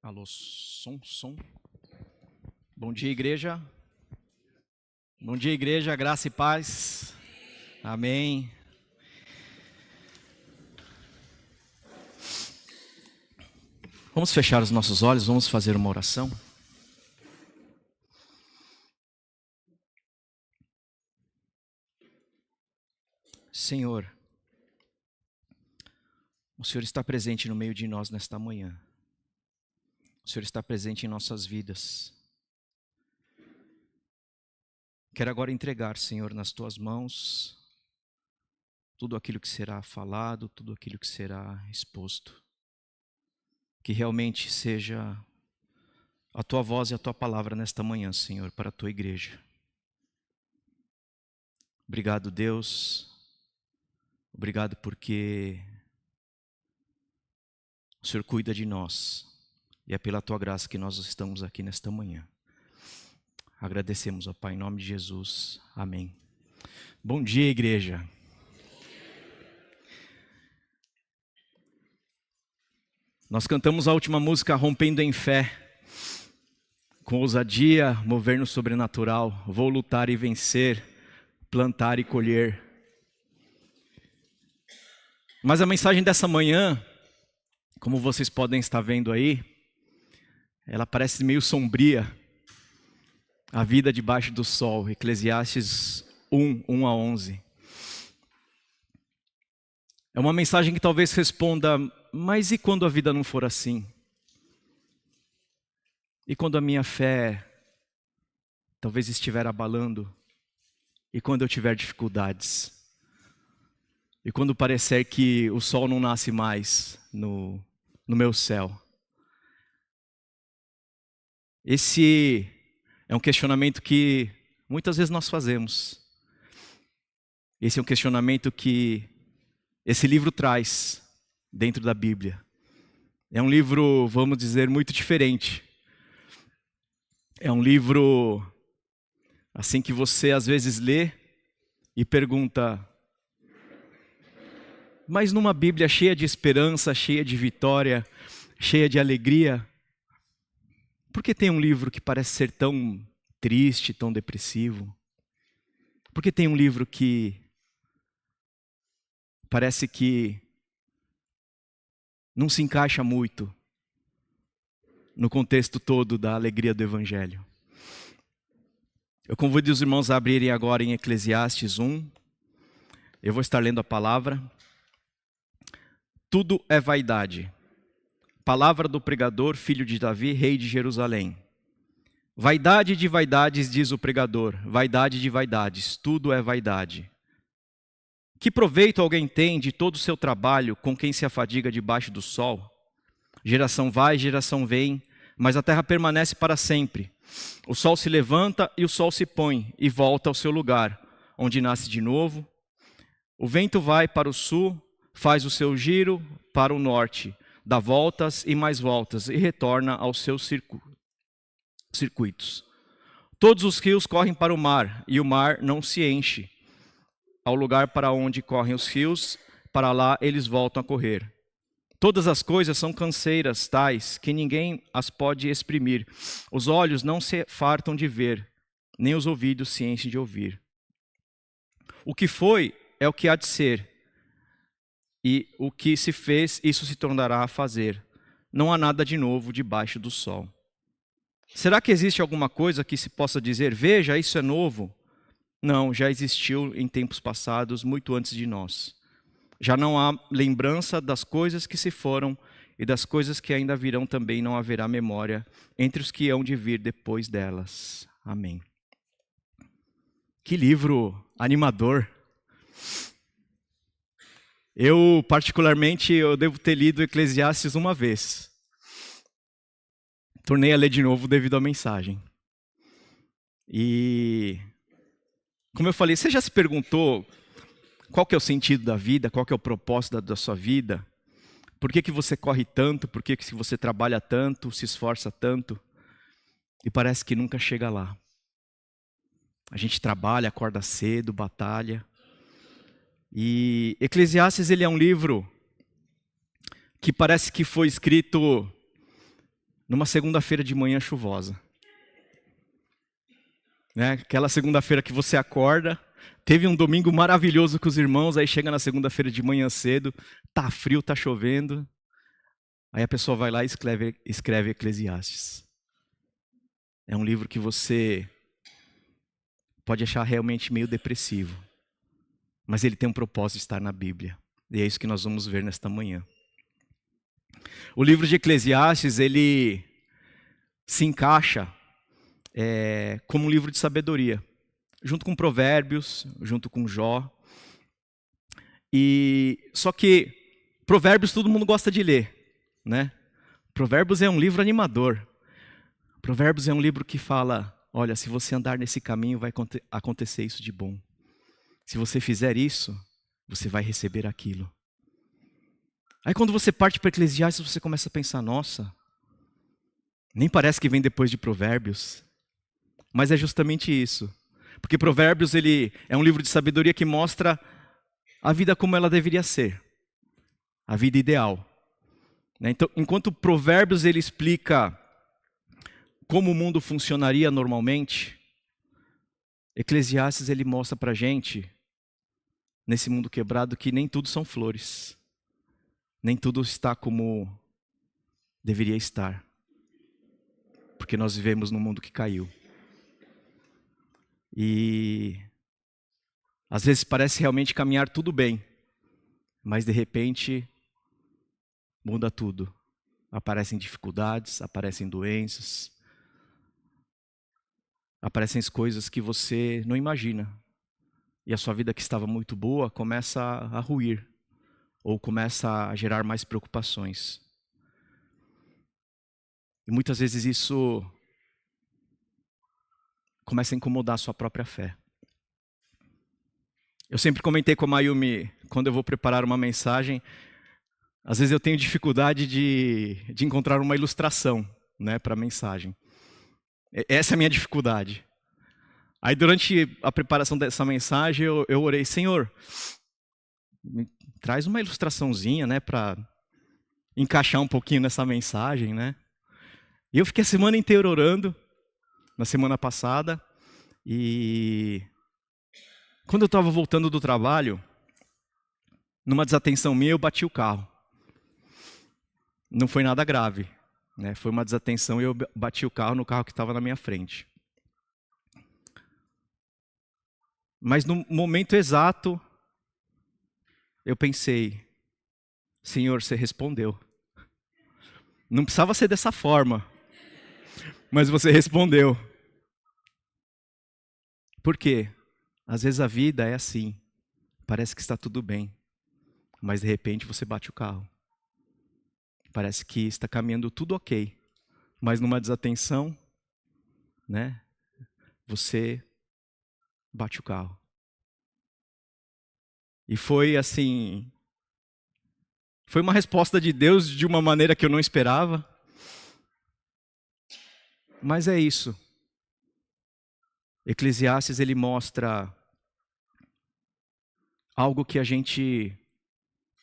Alô, som. Bom dia, igreja. Bom dia, igreja, graça e paz. Amém. Vamos fechar os nossos olhos, vamos fazer uma oração. Senhor, o Senhor está presente no meio de nós nesta manhã. O Senhor está presente em nossas vidas. Quero agora entregar, Senhor, nas Tuas mãos, tudo aquilo que será falado, tudo aquilo que será exposto. Que realmente seja a Tua voz e a Tua palavra nesta manhã, Senhor, para a Tua igreja. Obrigado, Deus. Obrigado porque o Senhor cuida de nós. E é pela Tua graça que nós estamos aqui nesta manhã. Agradecemos, ó Pai, em nome de Jesus. Amém. Bom dia, igreja. Nós cantamos a última música, Rompendo em Fé. Com ousadia, mover no sobrenatural. Vou lutar e vencer, plantar e colher. Mas a mensagem dessa manhã, como vocês podem estar vendo aí, ela parece meio sombria. A vida debaixo do sol, Eclesiastes 1 a 11. É uma mensagem que talvez responda, mas e quando a vida não for assim? E quando a minha fé talvez estiver abalando? E quando eu tiver dificuldades? E quando parecer que o sol não nasce mais no meu céu? Esse é um questionamento que muitas vezes nós fazemos. Esse é um questionamento que esse livro traz dentro da Bíblia. É um livro, vamos dizer, muito diferente. É um livro assim que você às vezes lê e pergunta: mas numa Bíblia cheia de esperança, cheia de vitória, cheia de alegria, por que tem um livro que parece ser tão triste, tão depressivo? Por que tem um livro que parece que não se encaixa muito no contexto todo da alegria do Evangelho? Eu convido os irmãos a abrirem agora em Eclesiastes 1. Eu vou estar lendo a palavra. Tudo é vaidade. Palavra do pregador, filho de Davi, rei de Jerusalém. Vaidade de vaidades, diz o pregador, vaidade de vaidades, tudo é vaidade. Que proveito alguém tem de todo o seu trabalho com quem se afadiga debaixo do sol? Geração vai, geração vem, mas a terra permanece para sempre. O sol se levanta e o sol se põe e volta ao seu lugar, onde nasce de novo. O vento vai para o sul, faz o seu giro para o norte, dá voltas e mais voltas e retorna aos seus circuitos. Todos os rios correm para o mar e o mar não se enche. Ao lugar para onde correm os rios, para lá eles voltam a correr. Todas as coisas são canseiras tais que ninguém as pode exprimir. Os olhos não se fartam de ver, nem os ouvidos se enchem de ouvir. O que foi é o que há de ser, e o que se fez, isso se tornará a fazer. Não há nada de novo debaixo do sol. Será que existe alguma coisa que se possa dizer, veja, isso é novo? Não, já existiu em tempos passados, muito antes de nós. Já não há lembrança das coisas que se foram e das coisas que ainda virão também não haverá memória entre os que hão de vir depois delas. Amém. Que livro animador. Eu, particularmente, eu devo ter lido Eclesiastes uma vez. Tornei a ler de novo devido à mensagem. E, como eu falei, você já se perguntou qual que é o sentido da vida, qual que é o propósito da sua vida? Por que você corre tanto? Por que você trabalha tanto, se esforça tanto? E parece que nunca chega lá. A gente trabalha, acorda cedo, batalha. E Eclesiastes, ele é um livro que parece que foi escrito numa segunda-feira de manhã chuvosa. Né? Aquela segunda-feira que você acorda, teve um domingo maravilhoso com os irmãos, aí chega na segunda-feira de manhã cedo, tá frio, tá chovendo. Aí a pessoa vai lá e escreve Eclesiastes. É um livro que você pode achar realmente meio depressivo, mas ele tem um propósito de estar na Bíblia. E é isso que nós vamos ver nesta manhã. O livro de Eclesiastes, ele se encaixa como um livro de sabedoria, junto com Provérbios, junto com Jó. Só que Provérbios todo mundo gosta de ler, né? Provérbios é um livro animador. Provérbios é um livro que fala, olha, se você andar nesse caminho vai acontecer isso de bom. Se você fizer isso, você vai receber aquilo. Aí quando você parte para Eclesiastes, você começa a pensar, nossa, nem parece que vem depois de Provérbios. Mas é justamente isso. Porque Provérbios ele é um livro de sabedoria que mostra a vida como ela deveria ser. A vida ideal. Então, enquanto Provérbios ele explica como o mundo funcionaria normalmente, Eclesiastes ele mostra para a gente, nesse mundo quebrado, que nem tudo são flores. Nem tudo está como deveria estar. Porque nós vivemos num mundo que caiu. E às vezes parece realmente caminhar tudo bem, mas de repente muda tudo. Aparecem dificuldades, aparecem doenças, aparecem as coisas que você não imagina. E a sua vida que estava muito boa começa a ruir, ou começa a gerar mais preocupações. E muitas vezes isso começa a incomodar a sua própria fé. Eu sempre comentei com a Mayumi, quando eu vou preparar uma mensagem, às vezes eu tenho dificuldade de encontrar uma ilustração, né, para a mensagem. Essa é a minha dificuldade. Aí durante a preparação dessa mensagem, eu orei, Senhor, traz uma ilustraçãozinha, né, para encaixar um pouquinho nessa mensagem, né. E eu fiquei a semana inteira orando, na semana passada, e quando eu estava voltando do trabalho, numa desatenção minha, eu bati o carro. Não foi nada grave, né? Foi uma desatenção e eu bati o carro no carro que estava na minha frente. Mas no momento exato, eu pensei, Senhor, você respondeu. Não precisava ser dessa forma, mas você respondeu. Por quê? Às vezes a vida é assim, parece que está tudo bem, mas de repente você bate o carro. Parece que está caminhando tudo ok, mas numa desatenção, né, você bate o carro. E foi assim, foi uma resposta de Deus de uma maneira que eu não esperava. Mas é isso. Eclesiastes ele mostra algo que a gente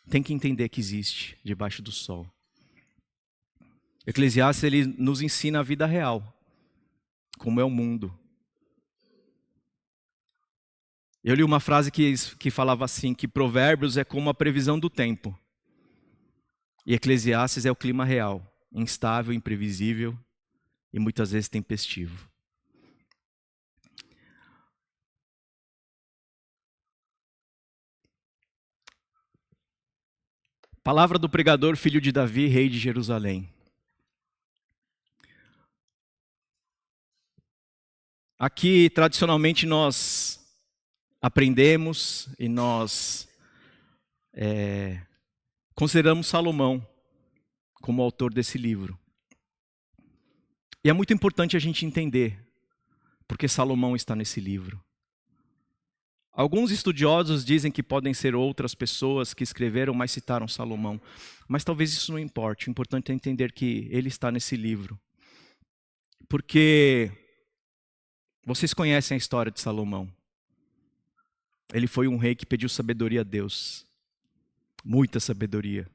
tem que entender que existe debaixo do sol. Eclesiastes ele nos ensina a vida real, como é o mundo. Eu li uma frase que falava assim, que Provérbios é como a previsão do tempo. E Eclesiastes é o clima real, instável, imprevisível e muitas vezes tempestivo. Palavra do pregador, filho de Davi, rei de Jerusalém. Aqui, tradicionalmente, nós aprendemos e nós consideramos Salomão como autor desse livro. E é muito importante a gente entender porque Salomão está nesse livro. Alguns estudiosos dizem que podem ser outras pessoas que escreveram, mas citaram Salomão. Mas talvez isso não importe. O importante é entender que ele está nesse livro. Porque vocês conhecem a história de Salomão. Ele foi um rei que pediu sabedoria a Deus. Muita sabedoria.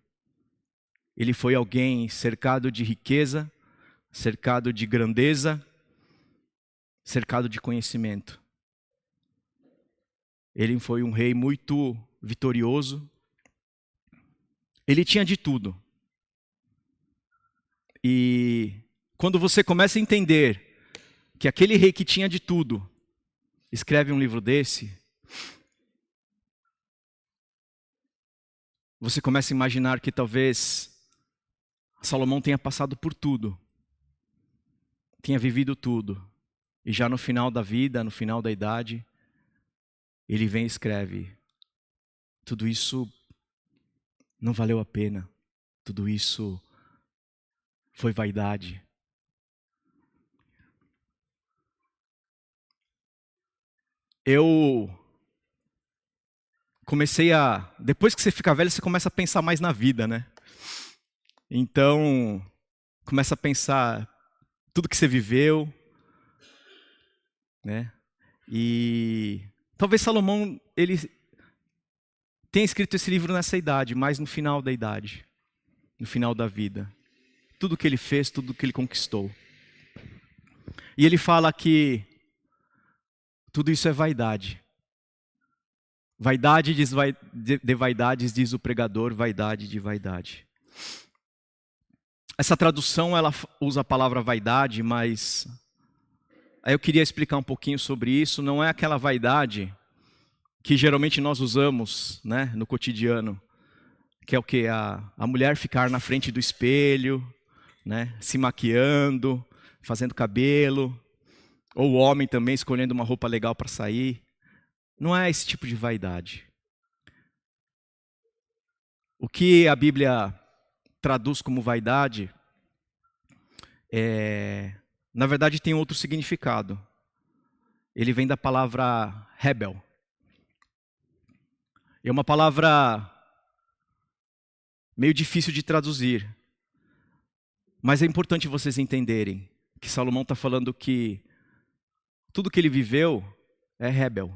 Ele foi alguém cercado de riqueza, cercado de grandeza, cercado de conhecimento. Ele foi um rei muito vitorioso. Ele tinha de tudo. E quando você começa a entender que aquele rei que tinha de tudo escreve um livro desse, você começa a imaginar que talvez Salomão tenha passado por tudo, tenha vivido tudo, e já no final da vida, no final da idade, ele vem e escreve: tudo isso não valeu a pena, tudo isso foi vaidade. Eu comecei depois que você fica velho, você começa a pensar mais na vida, né? Então, começa a pensar tudo que você viveu, né? E talvez Salomão, ele tenha escrito esse livro nessa idade, mas no final da idade, no final da vida. Tudo que ele fez, tudo que ele conquistou. E ele fala que tudo isso é vaidade. Vaidade de vaidades, diz o pregador, vaidade de vaidade. Essa tradução, ela usa a palavra vaidade, mas aí eu queria explicar um pouquinho sobre isso. Não é aquela vaidade que geralmente nós usamos, né, no cotidiano, que é o quê? A mulher ficar na frente do espelho, né, se maquiando, fazendo cabelo, ou o homem também escolhendo uma roupa legal para sair. Não é esse tipo de vaidade. O que a Bíblia traduz como vaidade, na verdade tem outro significado. Ele vem da palavra rebel. É uma palavra meio difícil de traduzir. Mas é importante vocês entenderem que Salomão está falando que tudo que ele viveu é rebel.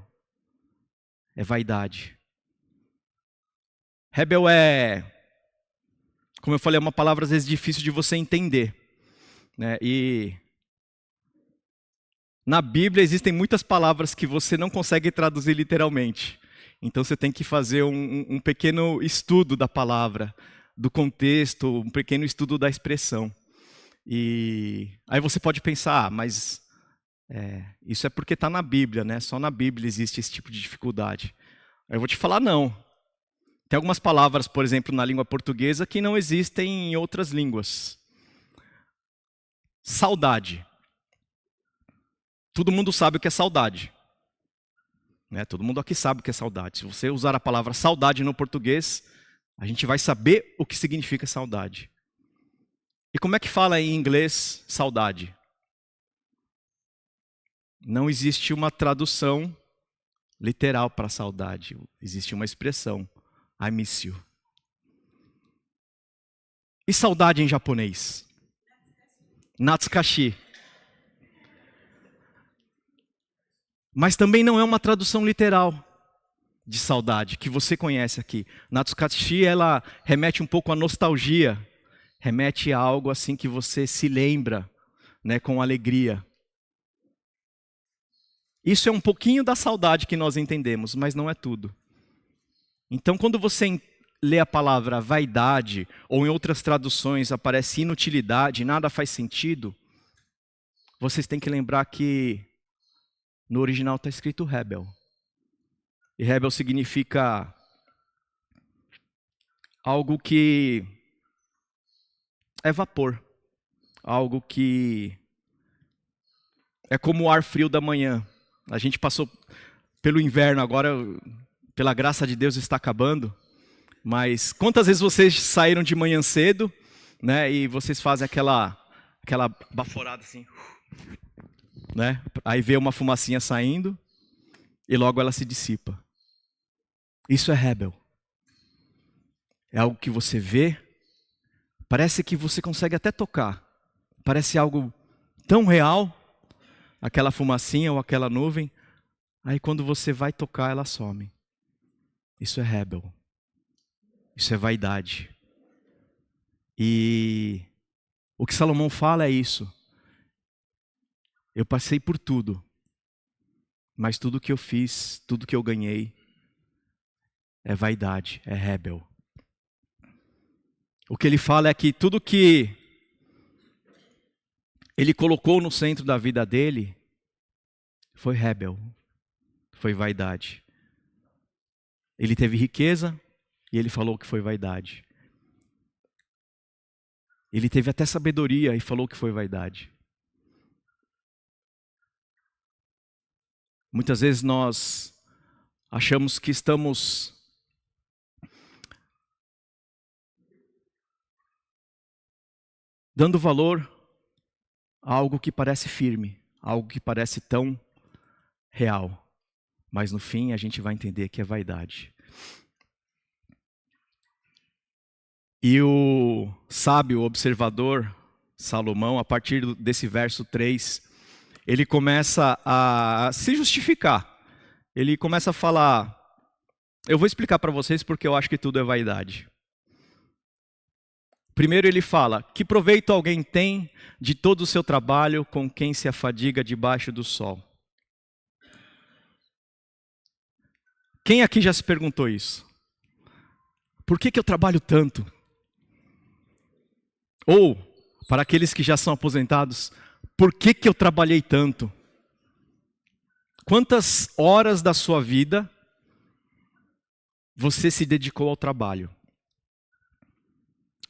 É vaidade. Rebel como eu falei, é uma palavra às vezes difícil de você entender, né? E na Bíblia existem muitas palavras que você não consegue traduzir literalmente. Então você tem que fazer um pequeno estudo da palavra, do contexto, um pequeno estudo da expressão. E aí você pode pensar, mas isso é porque está na Bíblia, né? Só na Bíblia existe esse tipo de dificuldade. Aí eu vou te falar, não. Tem algumas palavras, por exemplo, na língua portuguesa que não existem em outras línguas. Saudade. Todo mundo sabe o que é saudade. Né? Todo mundo aqui sabe o que é saudade. Se você usar a palavra saudade no português, a gente vai saber o que significa saudade. E como é que fala em inglês saudade? Não existe uma tradução literal para saudade. Existe uma expressão. I miss you. E saudade em japonês? Natsukashi. Mas também não é uma tradução literal de saudade, que você conhece aqui. Natsukashi, ela remete um pouco à nostalgia. Remete a algo assim que você se lembra, né, com alegria. Isso é um pouquinho da saudade que nós entendemos, mas não é tudo. Então, quando você lê a palavra vaidade, ou em outras traduções aparece inutilidade, nada faz sentido, vocês têm que lembrar que no original está escrito rebel. E rebel significa algo que é vapor. Algo que é como o ar frio da manhã. A gente passou pelo inverno, agora, pela graça de Deus, está acabando. Mas quantas vezes vocês saíram de manhã cedo, né, e vocês fazem aquela baforada assim, né? Aí vê uma fumacinha saindo e logo ela se dissipa. Isso é rebel. É algo que você vê, parece que você consegue até tocar. Parece algo tão real, aquela fumacinha ou aquela nuvem, aí quando você vai tocar, ela some. Isso é rebel. Isso é vaidade. E O que Salomão fala é isso. Eu passei por tudo, mas tudo que eu fiz, tudo que eu ganhei, é vaidade, é rebel. O que ele fala é que tudo que ele colocou no centro da vida dele foi rebel, foi vaidade. Ele teve riqueza e ele falou que foi vaidade. Ele teve até sabedoria e falou que foi vaidade. Muitas vezes nós achamos que estamos dando valor a algo que parece firme, algo que parece tão real. Mas no fim a gente vai entender que é vaidade. E o sábio observador, Salomão, a partir desse verso 3, ele começa a se justificar. Ele começa a falar, eu vou explicar para vocês porque eu acho que tudo é vaidade. Primeiro ele fala, que proveito alguém tem de todo o seu trabalho com quem se afadiga debaixo do sol? Quem aqui já se perguntou isso? Por que eu trabalho tanto? Ou, para aqueles que já são aposentados, por que eu trabalhei tanto? Quantas horas da sua vida você se dedicou ao trabalho?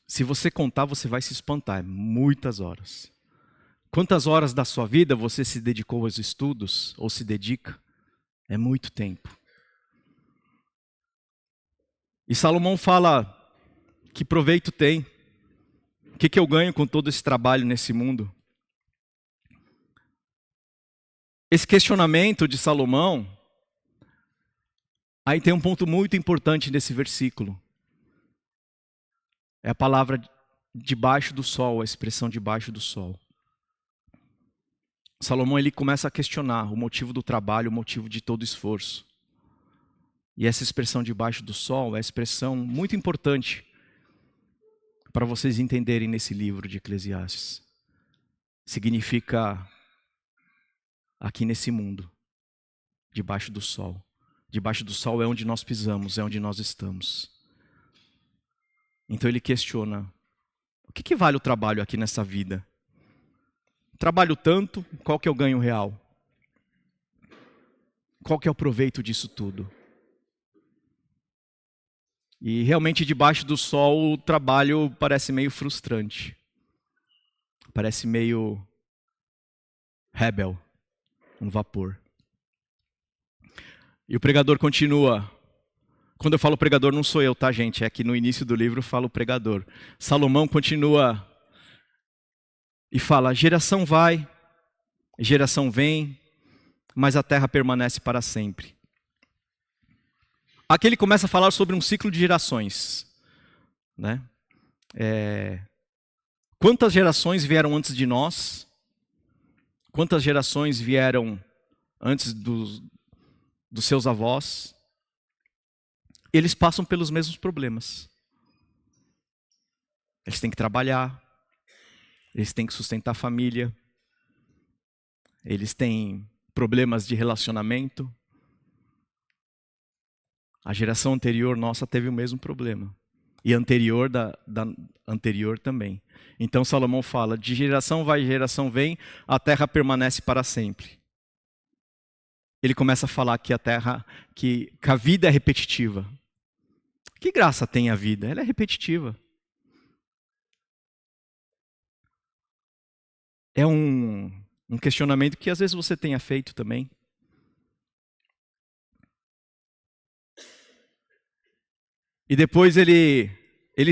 Se você contar, você vai se espantar, é muitas horas. Quantas horas da sua vida você se dedicou aos estudos, ou se dedica? É muito tempo. E Salomão fala, que proveito tem? O que eu ganho com todo esse trabalho nesse mundo? Esse questionamento de Salomão, aí tem um ponto muito importante nesse versículo. É a palavra debaixo do sol, a expressão debaixo do sol. Salomão ele começa a questionar o motivo do trabalho, o motivo de todo esforço. E essa expressão debaixo do sol é a expressão muito importante para vocês entenderem nesse livro de Eclesiastes. Significa aqui nesse mundo, debaixo do sol. Debaixo do sol é onde nós pisamos, é onde nós estamos. Então ele questiona, o que vale o trabalho aqui nessa vida? Trabalho tanto, qual que é o ganho real? Qual que é o proveito disso tudo? E realmente debaixo do sol o trabalho parece meio frustrante. Parece meio rebel, um vapor. E o pregador continua. Quando eu falo pregador não sou eu, tá gente? É que no início do livro eu falo pregador. Salomão continua e fala, geração vai, geração vem, mas a terra permanece para sempre. Aqui ele começa a falar sobre um ciclo de gerações, né? Quantas gerações vieram antes de nós? Quantas gerações vieram antes dos seus avós? Eles passam pelos mesmos problemas. Eles têm que trabalhar, eles têm que sustentar a família, eles têm problemas de relacionamento. A geração anterior nossa teve o mesmo problema. E a anterior da anterior também. Então Salomão fala, de geração vai, geração vem, a terra permanece para sempre. Ele começa a falar que que a vida é repetitiva. Que graça tem a vida? Ela é repetitiva. É um questionamento que às vezes você tenha feito também. E depois ele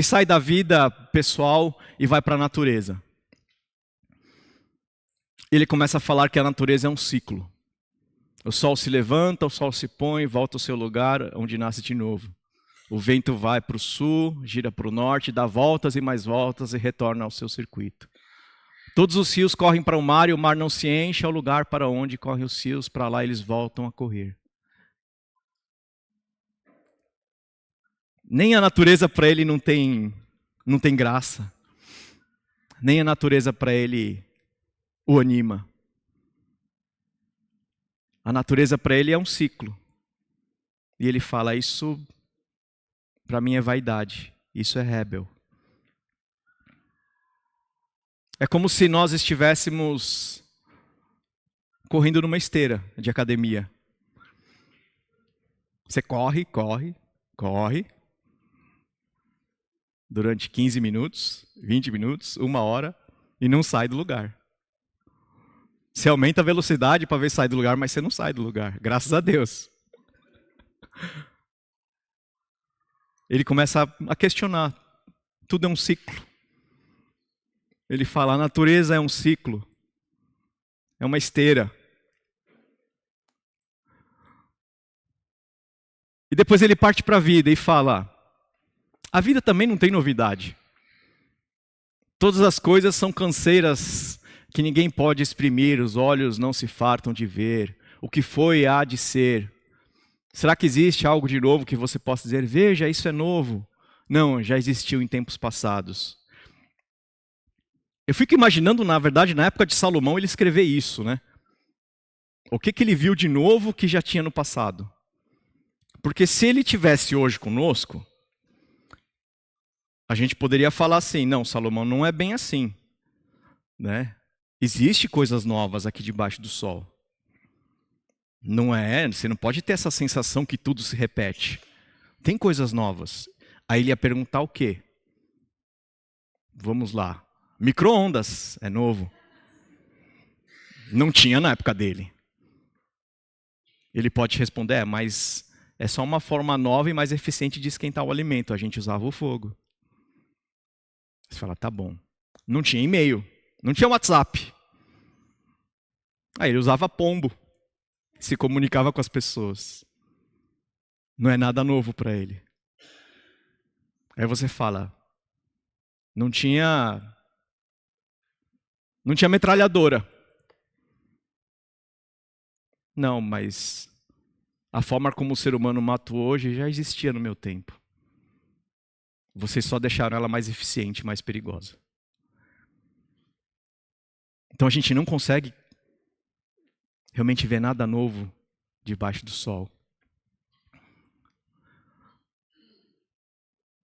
sai da vida pessoal e vai para a natureza. Ele começa a falar que a natureza é um ciclo. O sol se levanta, o sol se põe, volta ao seu lugar, onde nasce de novo. O vento vai para o sul, gira para o norte, dá voltas e mais voltas e retorna ao seu circuito. Todos os rios correm para o mar e o mar não se enche, é o lugar para onde correm os rios, para lá eles voltam a correr. Nem a natureza para ele não tem graça. nem a natureza para ele o anima. A natureza para ele é um ciclo. E ele fala, isso para mim é vaidade, isso é rebel. É como se nós estivéssemos correndo numa esteira de academia. Você corre, durante 15 minutos, 20 minutos, 1 hora, e não sai do lugar. Você aumenta a velocidade para ver se sai do lugar, mas você não sai do lugar, graças a Deus. Ele começa a questionar, tudo é um ciclo. Ele fala, a natureza é um ciclo, é uma esteira. E depois ele parte para a vida e fala, a vida também não tem novidade. Todas as coisas são canseiras que ninguém pode exprimir, os olhos não se fartam de ver. O que foi há de ser. Será que existe algo de novo que você possa dizer, veja, isso é novo? Não, já existiu em tempos passados. Eu fico imaginando, na verdade, na época de Salomão, ele escrever isso, né? O que ele viu de novo que já tinha no passado? Porque se ele tivesse hoje conosco, a gente poderia falar assim, não, Salomão não é bem assim, né? Existe coisas novas aqui debaixo do sol. Não é, você não pode ter essa sensação que tudo se repete. Tem coisas novas. Aí ele ia perguntar o quê? Vamos lá. Micro-ondas é novo. Não tinha na época dele. Ele pode responder, mas é só uma forma nova e mais eficiente de esquentar o alimento. A gente usava o fogo. Você fala, tá bom. Não tinha e-mail, não tinha WhatsApp. Aí ele usava pombo, se comunicava com as pessoas. Não é nada novo para ele. Aí você fala, não tinha metralhadora. Não, mas a forma como o ser humano mata hoje já existia no meu tempo. Vocês só deixaram ela mais eficiente, mais perigosa. Então a gente não consegue realmente ver nada novo debaixo do sol.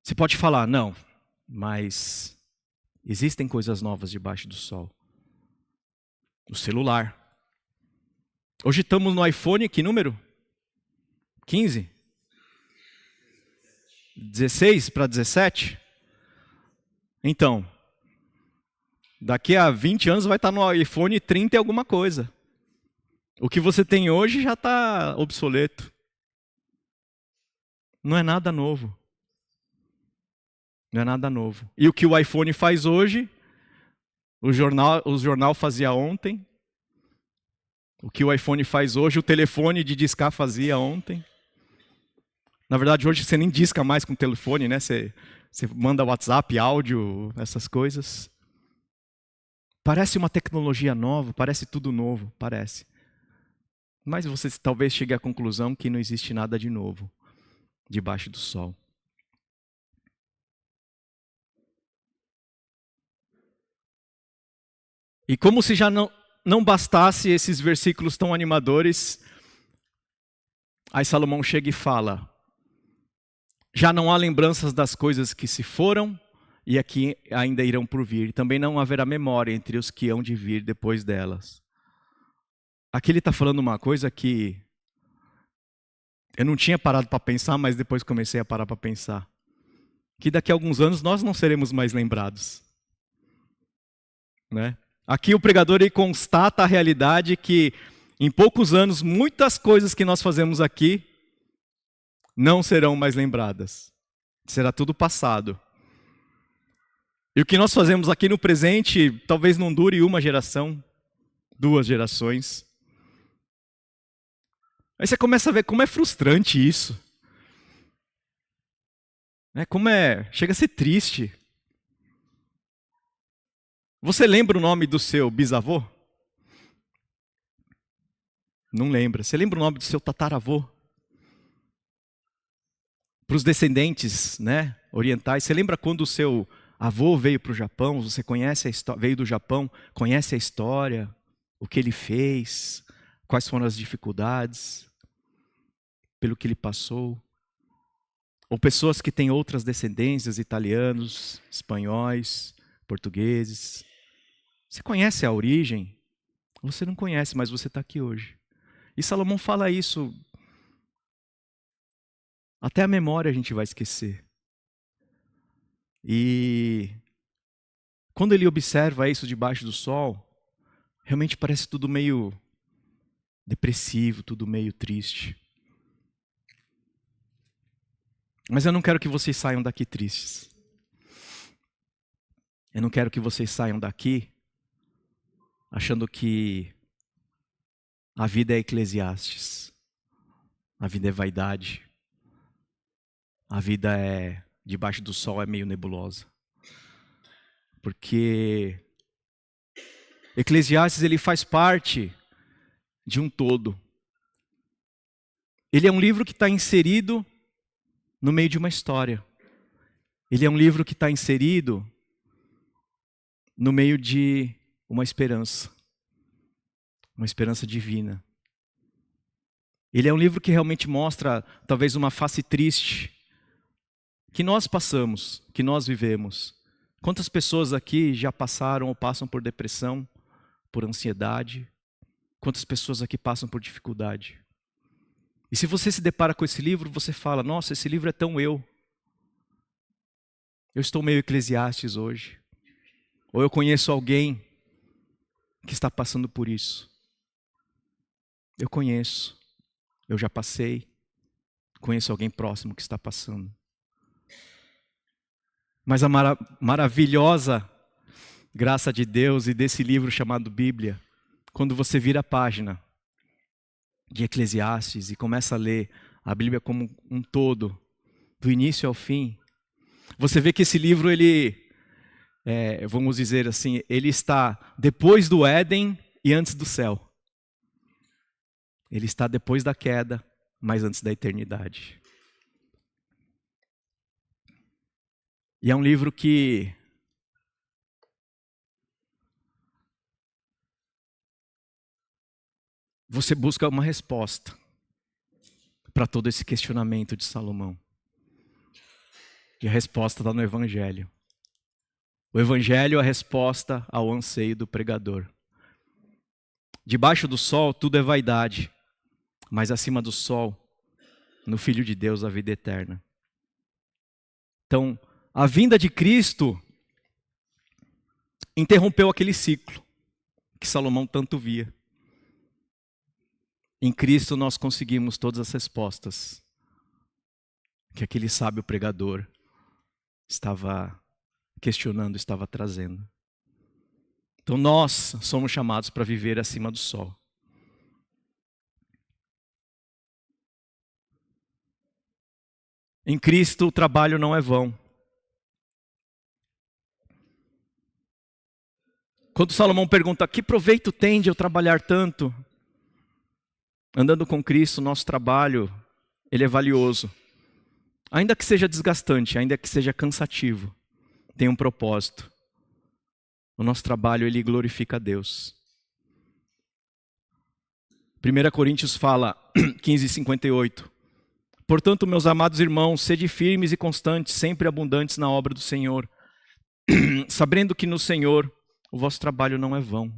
Você pode falar, não, mas existem coisas novas debaixo do sol. O celular. Hoje estamos no iPhone, que número? 15? 16 para 17? Então, daqui a 20 anos vai estar no iPhone 30 e alguma coisa. O que você tem hoje já está obsoleto. Não é nada novo. Não é nada novo. E o que o iPhone faz hoje, o jornal fazia ontem. O que o iPhone faz hoje, o telefone de discar fazia ontem. Na verdade, hoje você nem disca mais com o telefone, né? Você manda WhatsApp, áudio, essas coisas. Parece uma tecnologia nova, parece tudo novo, parece. Mas você talvez chegue à conclusão que não existe nada de novo debaixo do sol. E como se já não bastasse esses versículos tão animadores, aí Salomão chega e fala, já não há lembranças das coisas que se foram e aqui ainda irão por vir. Também não haverá memória entre os que hão de vir depois delas. Aqui ele está falando uma coisa que eu não tinha parado para pensar, mas depois comecei a parar para pensar. Que daqui a alguns anos nós não seremos mais lembrados. Né? Aqui o pregador ele constata a realidade que em poucos anos muitas coisas que nós fazemos aqui não serão mais lembradas. Será tudo passado. E o que nós fazemos aqui no presente talvez não dure uma geração, 2 gerações. Aí você começa a ver como é frustrante isso. Chega a ser triste. Você lembra o nome do seu bisavô? Não lembra. Você lembra o nome do seu tataravô? Para os descendentes, né, orientais, você lembra quando o seu avô veio para o Japão, você conhece a história, veio do Japão, conhece a história, o que ele fez, quais foram as dificuldades, pelo que ele passou. Ou pessoas que têm outras descendências, italianos, espanhóis, portugueses. Você conhece a origem? Você não conhece, mas você está aqui hoje. E Salomão fala isso. Até a memória a gente vai esquecer. E quando ele observa isso debaixo do sol, realmente parece tudo meio depressivo, tudo meio triste. Mas eu não quero que vocês saiam daqui tristes. Eu não quero que vocês saiam daqui achando que a vida é Eclesiastes. A vida é vaidade. A vida é debaixo do sol, é meio nebulosa. Porque Eclesiastes ele faz parte de um todo. Ele é um livro que está inserido no meio de uma história. Ele é um livro que está inserido no meio de uma esperança divina. Ele é um livro que realmente mostra talvez uma face triste que nós passamos, que nós vivemos. Quantas pessoas aqui já passaram ou passam por depressão, por ansiedade? Quantas pessoas aqui passam por dificuldade? E se você se depara com esse livro, você fala, nossa, esse livro é tão eu. Eu estou meio Eclesiastes hoje. Ou eu conheço alguém que está passando por isso. Eu conheço. Eu já passei. Conheço alguém próximo que está passando. Mas a maravilhosa graça de Deus e desse livro chamado Bíblia, quando você vira a página de Eclesiastes e começa a ler a Bíblia como um todo, do início ao fim, você vê que esse livro, vamos dizer assim, ele está depois do Éden e antes do céu. Ele está depois da queda, mas antes da eternidade. E é um livro que você busca uma resposta para todo esse questionamento de Salomão. E a resposta está no Evangelho. O Evangelho é a resposta ao anseio do pregador. Debaixo do sol tudo é vaidade, mas acima do sol, no Filho de Deus, a vida eterna. Então, a vinda de Cristo interrompeu aquele ciclo que Salomão tanto via. Em Cristo nós conseguimos todas as respostas que aquele sábio pregador estava questionando, estava trazendo. Então nós somos chamados para viver acima do sol. Em Cristo o trabalho não é vão. Quando Salomão pergunta, que proveito tem de eu trabalhar tanto? Andando com Cristo, nosso trabalho, ele é valioso. Ainda que seja desgastante, ainda que seja cansativo, tem um propósito. O nosso trabalho, ele glorifica a Deus. 1 Coríntios fala, 15:58. Portanto, meus amados irmãos, sede firmes e constantes, sempre abundantes na obra do Senhor, sabendo que no Senhor o vosso trabalho não é vão.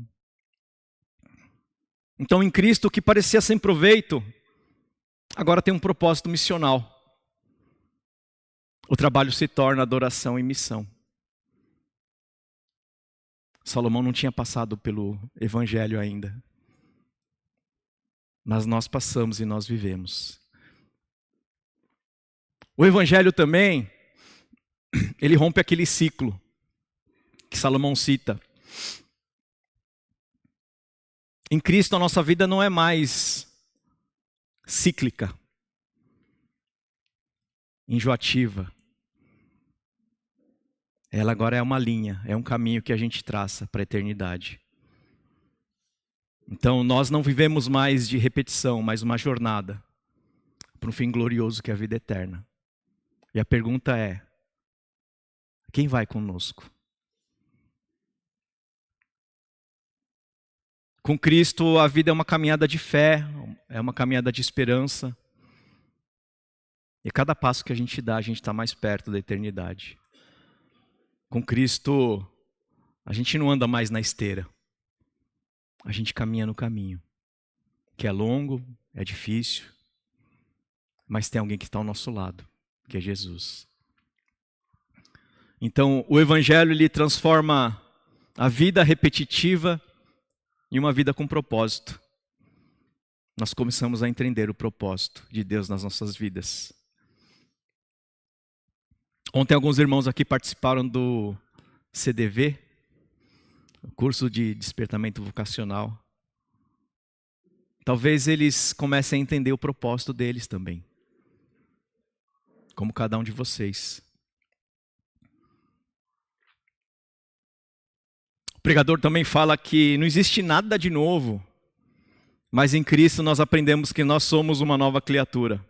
Então, em Cristo, o que parecia sem proveito, agora tem um propósito missional. O trabalho se torna adoração e missão. Salomão não tinha passado pelo Evangelho ainda. Mas nós passamos e nós vivemos. O Evangelho também, ele rompe aquele ciclo que Salomão cita. Em Cristo a nossa vida não é mais cíclica, enjoativa. Ela agora é uma linha, é um caminho que a gente traça para a eternidade. Então nós não vivemos mais de repetição, mas uma jornada para um fim glorioso que é a vida eterna. E a pergunta é, Quem vai conosco? Com Cristo, a vida é uma caminhada de fé, é uma caminhada de esperança. E cada passo que a gente dá, a gente está mais perto da eternidade. Com Cristo, a gente não anda mais na esteira. A gente caminha no caminho, que é longo, é difícil, mas tem alguém que está ao nosso lado, que é Jesus. Então, o Evangelho, ele transforma a vida repetitiva em uma vida com propósito. Nós começamos a entender o propósito de Deus nas nossas vidas. Ontem alguns irmãos aqui participaram do CDV, o curso de despertamento vocacional. Talvez eles comecem a entender o propósito deles também, como cada um de vocês. O pregador também fala que não existe nada de novo, mas em Cristo nós aprendemos que nós somos uma nova criatura.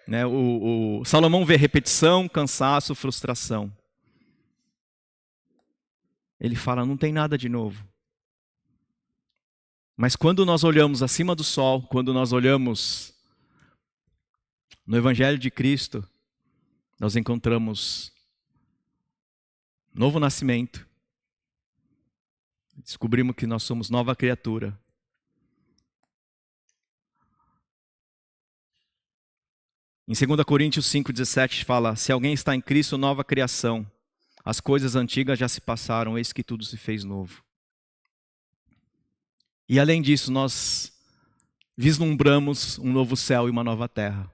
Né? O Salomão vê repetição, cansaço, frustração. Ele fala, não tem nada de novo. Mas quando nós olhamos acima do sol, quando nós olhamos no Evangelho de Cristo, nós encontramos novo nascimento. Descobrimos que nós somos nova criatura. Em 2 Coríntios 5,17 fala, se alguém está em Cristo, nova criação. As coisas antigas já se passaram, eis que tudo se fez novo. E além disso, nós vislumbramos um novo céu e uma nova terra.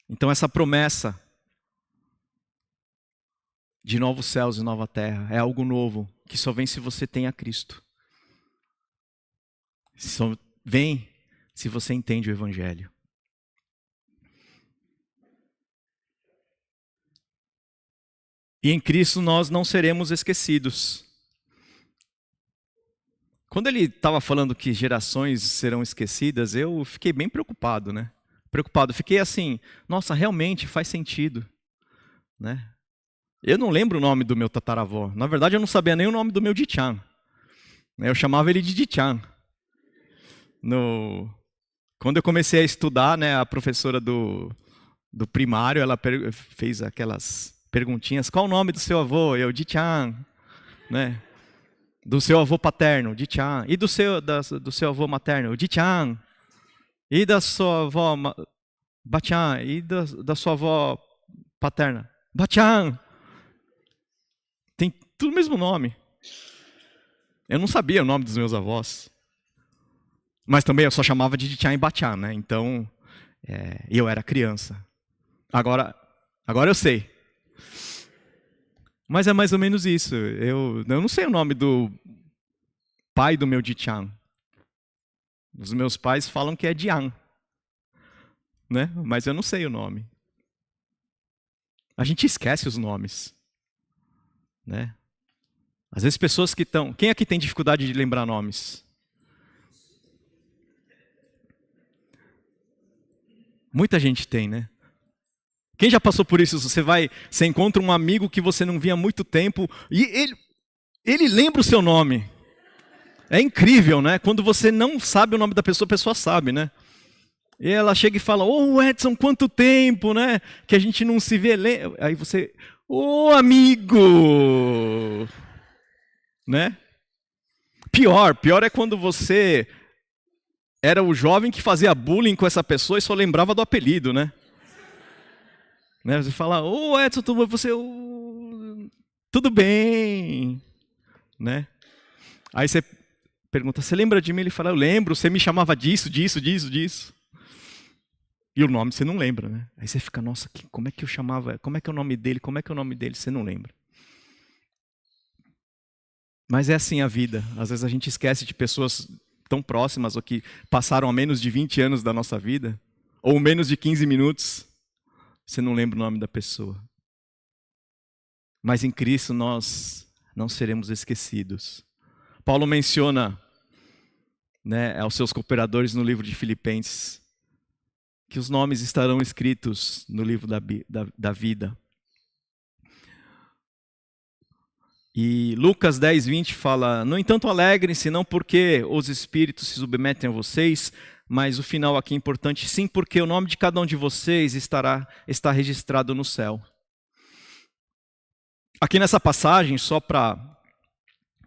Então essa promessa de novos céus e nova terra é algo novo, que só vem se você tem a Cristo. Só vem se você entende o Evangelho. E em Cristo nós não seremos esquecidos. Quando ele estava falando que gerações serão esquecidas, eu fiquei bem preocupado, né? Fiquei assim, nossa, realmente faz sentido, né? Eu não lembro o nome do meu tataravô. Na verdade, eu não sabia nem o nome do meu Dichan. Eu chamava ele de Dichan. Quando eu comecei a estudar, né, a professora do primário, ela fez aquelas perguntinhas. Qual o nome do seu avô? Eu, Dichan. Né? Do seu avô paterno, Dichan. E do seu avô materno, Dichan. E da sua avó, Bachan. E da sua avó paterna, Bachan. Tem tudo o mesmo nome. Eu não sabia o nome dos meus avós. Mas também eu só chamava de Dichan e Bachan, né? Então, eu era criança. Agora eu sei. Mas é mais ou menos isso. Eu não sei o nome do pai do meu Dichan. Os meus pais falam que é Dian. Né? Mas eu não sei o nome. A gente esquece os nomes. Né? Às vezes pessoas que estão... Quem aqui tem dificuldade de lembrar nomes? Muita gente tem, né? Quem já passou por isso? Você encontra um amigo que você não via há muito tempo e ele lembra o seu nome. É incrível, né? Quando você não sabe o nome da pessoa, a pessoa sabe, né? E ela chega e fala, ô Edson, quanto tempo, né? Que a gente não se vê. Aí você, ô amigo! Né? Pior é quando você era o jovem que fazia bullying com essa pessoa e só lembrava do apelido, né? Você fala, ô Edson, tudo bem, né? Aí você pergunta, você lembra de mim? Ele fala, eu lembro, você me chamava disso. E o nome você não lembra, né? Aí você fica, nossa, como é que eu chamava? Como é que é o nome dele? Você não lembra. Mas é assim a vida. Às vezes a gente esquece de pessoas tão próximas ou que passaram a menos de 20 anos da nossa vida, ou menos de 15 minutos. Você não lembra o nome da pessoa. Mas em Cristo nós não seremos esquecidos. Paulo menciona, né, aos seus cooperadores no livro de Filipenses, que os nomes estarão escritos no livro da vida. E Lucas 10, 20 fala: no entanto, alegrem-se, não porque os espíritos se submetem a vocês, mas o final aqui é importante, sim porque o nome de cada um de vocês está registrado no céu. Aqui nessa passagem, só para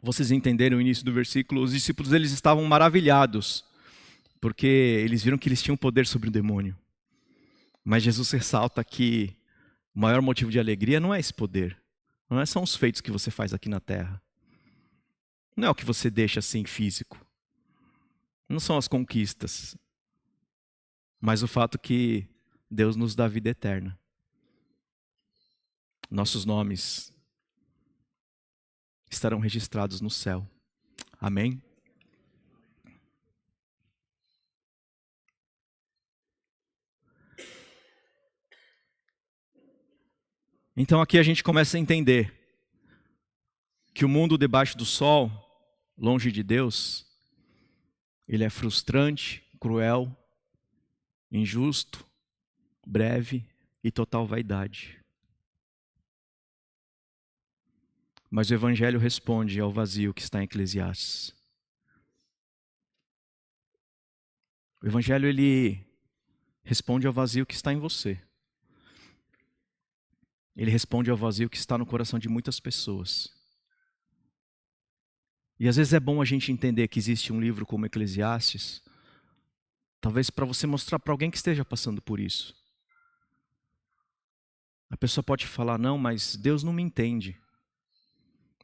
vocês entenderem o início do versículo, os discípulos eles estavam maravilhados, porque eles viram que eles tinham poder sobre o demônio. Mas Jesus ressalta que o maior motivo de alegria não é esse poder. Não são os feitos que você faz aqui na terra. Não é o que você deixa assim físico. Não são as conquistas. Mas o fato que Deus nos dá vida eterna. Nossos nomes estarão registrados no céu. Amém? Então aqui a gente começa a entender que o mundo debaixo do sol, longe de Deus, ele é frustrante, cruel, injusto, breve e total vaidade. Mas o Evangelho responde ao vazio que está em Eclesiastes. O Evangelho, ele responde ao vazio que está em você. Ele responde ao vazio que está no coração de muitas pessoas. E às vezes é bom a gente entender que existe um livro como Eclesiastes, talvez para você mostrar para alguém que esteja passando por isso. A pessoa pode falar: não, mas Deus não me entende.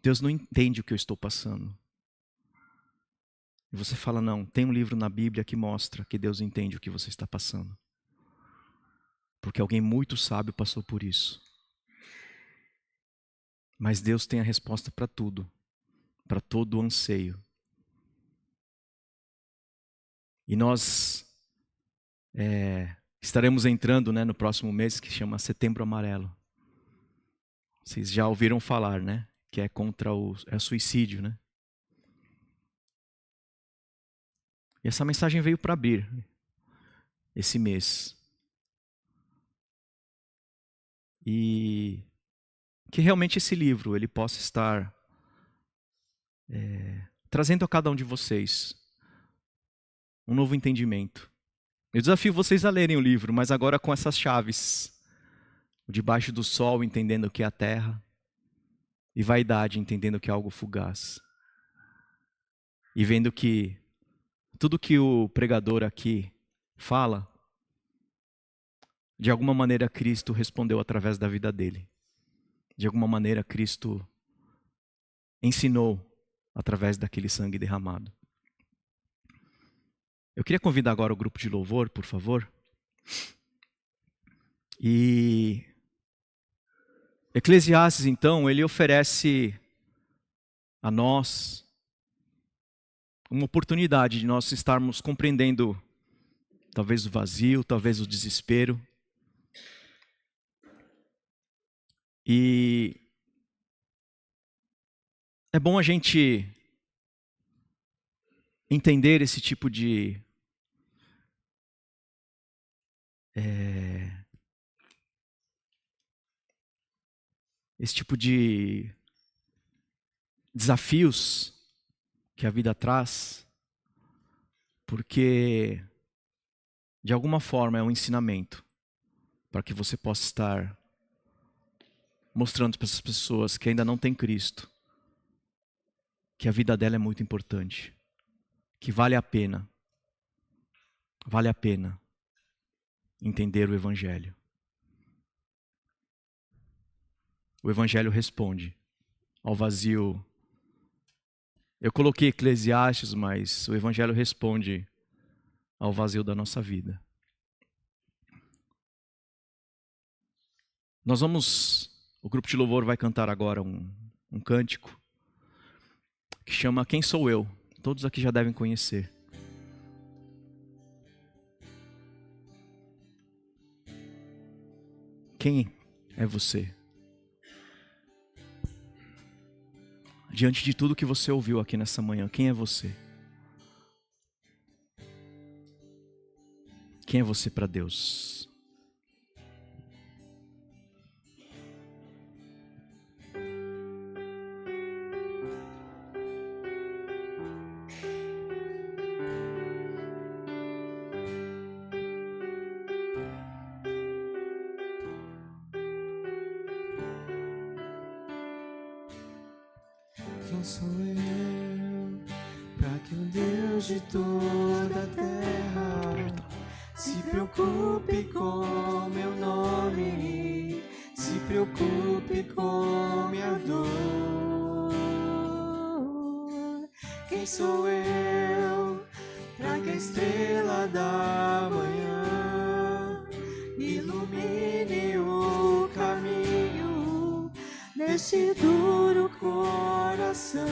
Deus não entende o que eu estou passando. E você fala: não, tem um livro na Bíblia que mostra que Deus entende o que você está passando. Porque alguém muito sábio passou por isso. Mas Deus tem a resposta para tudo, para todo o anseio. E nós estaremos entrando, no próximo mês, que chama Setembro Amarelo. Vocês já ouviram falar, que é contra o suicídio, E essa mensagem veio para abrir esse mês. E que realmente esse livro ele possa estar trazendo a cada um de vocês um novo entendimento. Eu desafio vocês a lerem o livro, mas agora com essas chaves. O debaixo do sol, entendendo o que é a terra. E vaidade, entendendo que é algo fugaz. E vendo que tudo que o pregador aqui fala, de alguma maneira Cristo respondeu através da vida dele. De alguma maneira Cristo ensinou através daquele sangue derramado. Eu queria convidar agora o grupo de louvor, por favor. E Eclesiastes, então, ele oferece a nós uma oportunidade de nós estarmos compreendendo talvez o vazio, talvez o desespero. E é bom a gente entender esse tipo de desafios que a vida traz, porque de alguma forma é um ensinamento para que você possa estar mostrando para essas pessoas que ainda não têm Cristo, que a vida dela é muito importante, que vale a pena entender o Evangelho. O Evangelho responde ao vazio. Eu coloquei Eclesiastes, mas o Evangelho responde ao vazio da nossa vida. O grupo de louvor vai cantar agora um cântico que chama Quem Sou Eu? Todos aqui já devem conhecer. Quem é você? Diante de tudo que você ouviu aqui nessa manhã, quem é você? Quem é você para Deus? Quem sou eu para que o Deus de toda a terra se preocupe com meu nome, se preocupe com minha dor? Quem sou eu para que a estrela da manhã ilumine o caminho neste duro coração?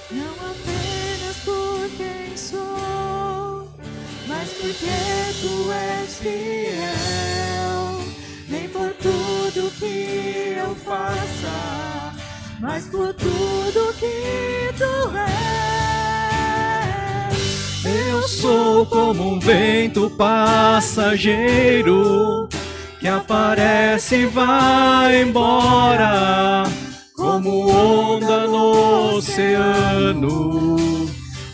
Não apenas por quem sou, mas porque tu és fiel. Nem por tudo que eu faça, mas por tudo que tu és. Eu sou como um vento passageiro que aparece e vai embora, como onda no oceano,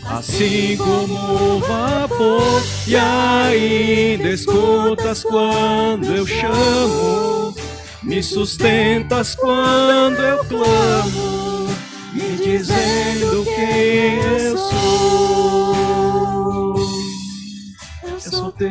assim como o vapor. E ainda escutas quando eu chamo, me sustentas quando eu clamo, me dizendo quem eu sou. Eu sou teu.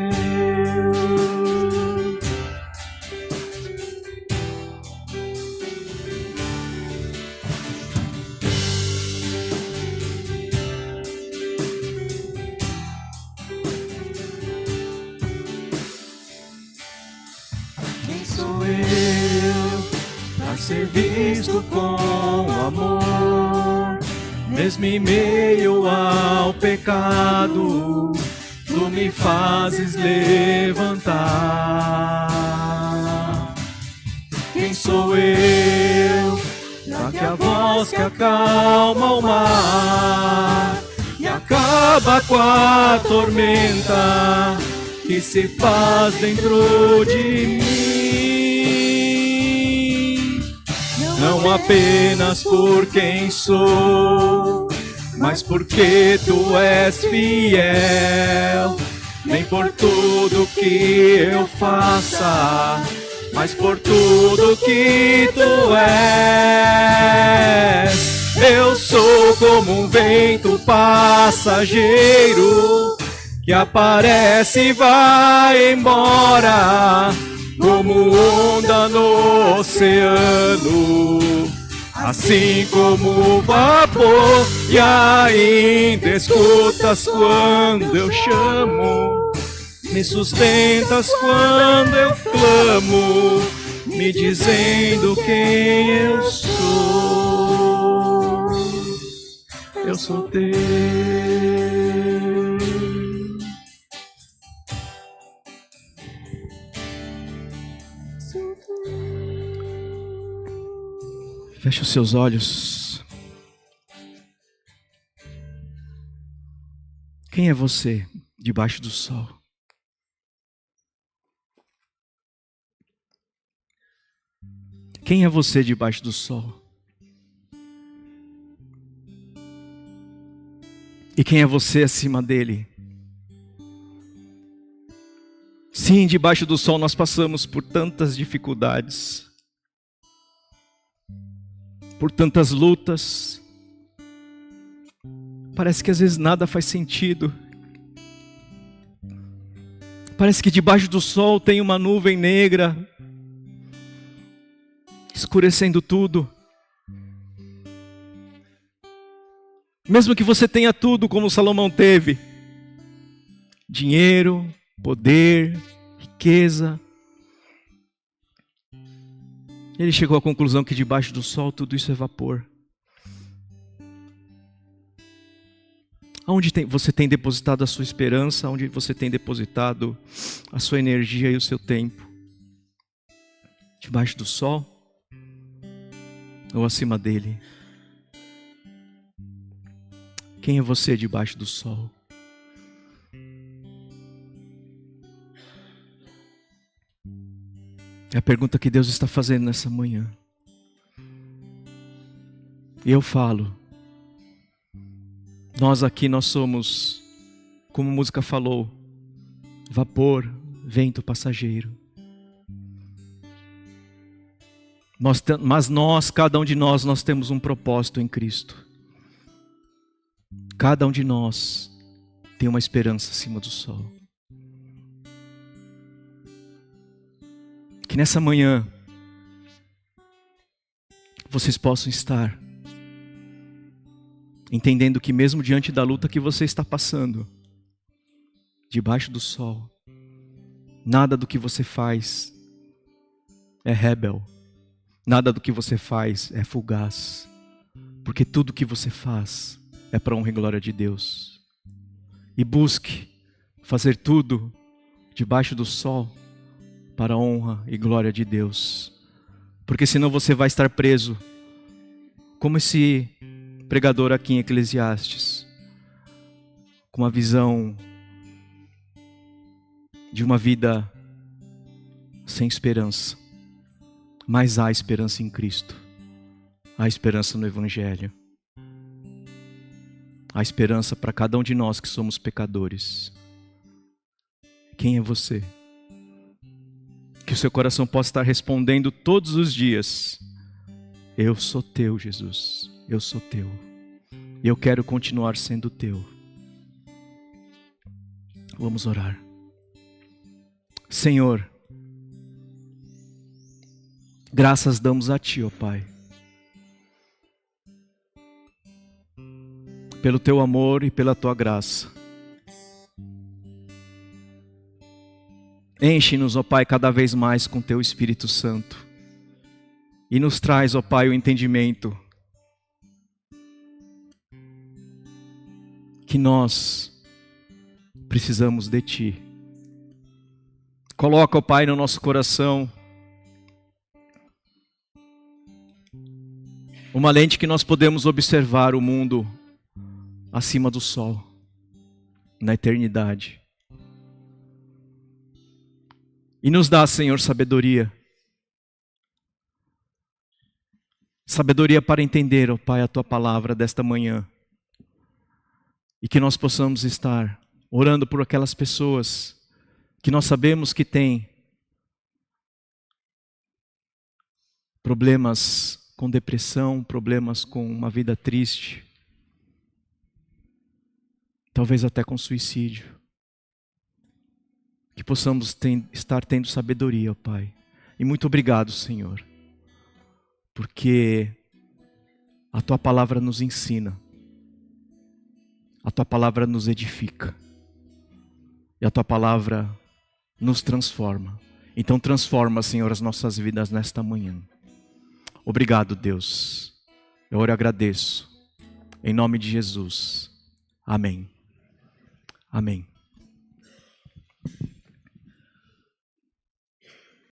Ser visto com amor, mesmo em meio ao pecado, tu me fazes levantar. Quem sou eu para que a voz que acalma o mar e acaba com a tormenta que se faz dentro de mim? Não apenas por quem sou, mas porque tu és fiel. Nem por tudo que eu faça, mas por tudo que tu és. Eu sou como um vento passageiro que aparece e vai embora, como onda no oceano, assim como o vapor. E ainda escutas quando eu chamo, me sustentas quando eu clamo, me dizendo quem eu sou. Eu sou teu. Feche os seus olhos. Quem é você debaixo do sol? Quem é você debaixo do sol? E quem é você acima dele? Sim, debaixo do sol nós passamos por tantas dificuldades, por tantas lutas. Parece que às vezes nada faz sentido. Parece que debaixo do sol tem uma nuvem negra, escurecendo tudo. Mesmo que você tenha tudo como Salomão teve, dinheiro, poder, riqueza, ele chegou à conclusão que debaixo do sol tudo isso é vapor. Onde você tem depositado a sua esperança? Onde você tem depositado a sua energia e o seu tempo? Debaixo do sol? Ou acima dele? Quem é você debaixo do sol? É a pergunta que Deus está fazendo nessa manhã. E eu falo, nós somos, como a música falou, vapor, vento passageiro. Mas cada um de nós temos um propósito em Cristo. Cada um de nós tem uma esperança acima do sol. Que nessa manhã vocês possam estar entendendo que mesmo diante da luta que você está passando, debaixo do sol, nada do que você faz é rebel, nada do que você faz é fugaz, porque tudo que você faz é para honra e glória de Deus. E busque fazer tudo debaixo do sol para a honra e glória de Deus, porque senão você vai estar preso, como esse pregador aqui em Eclesiastes, com uma visão de uma vida sem esperança. Mas há esperança em Cristo, há esperança no Evangelho, há esperança para cada um de nós que somos pecadores. Quem é você? Que o seu coração possa estar respondendo todos os dias: eu sou teu, Jesus, eu sou teu, e eu quero continuar sendo teu. Vamos orar. Senhor, graças damos a Ti, ó Pai, pelo Teu amor e pela Tua graça. Enche-nos, ó Pai, cada vez mais com Teu Espírito Santo. E nos traz, ó Pai, o entendimento que nós precisamos de Ti. Coloca, ó Pai, no nosso coração uma lente que nós podemos observar o mundo acima do sol, na eternidade. E nos dá, Senhor, sabedoria. Sabedoria para entender, ó Pai, a Tua palavra desta manhã. E que nós possamos estar orando por aquelas pessoas que nós sabemos que têm problemas com depressão, problemas com uma vida triste, talvez até com suicídio. Que possamos estar tendo sabedoria, ó Pai. E muito obrigado, Senhor, porque a Tua palavra nos ensina, a Tua palavra nos edifica, e a Tua palavra nos transforma. Então transforma, Senhor, as nossas vidas nesta manhã. Obrigado, Deus. Eu oro e agradeço. Em nome de Jesus. Amém. Amém.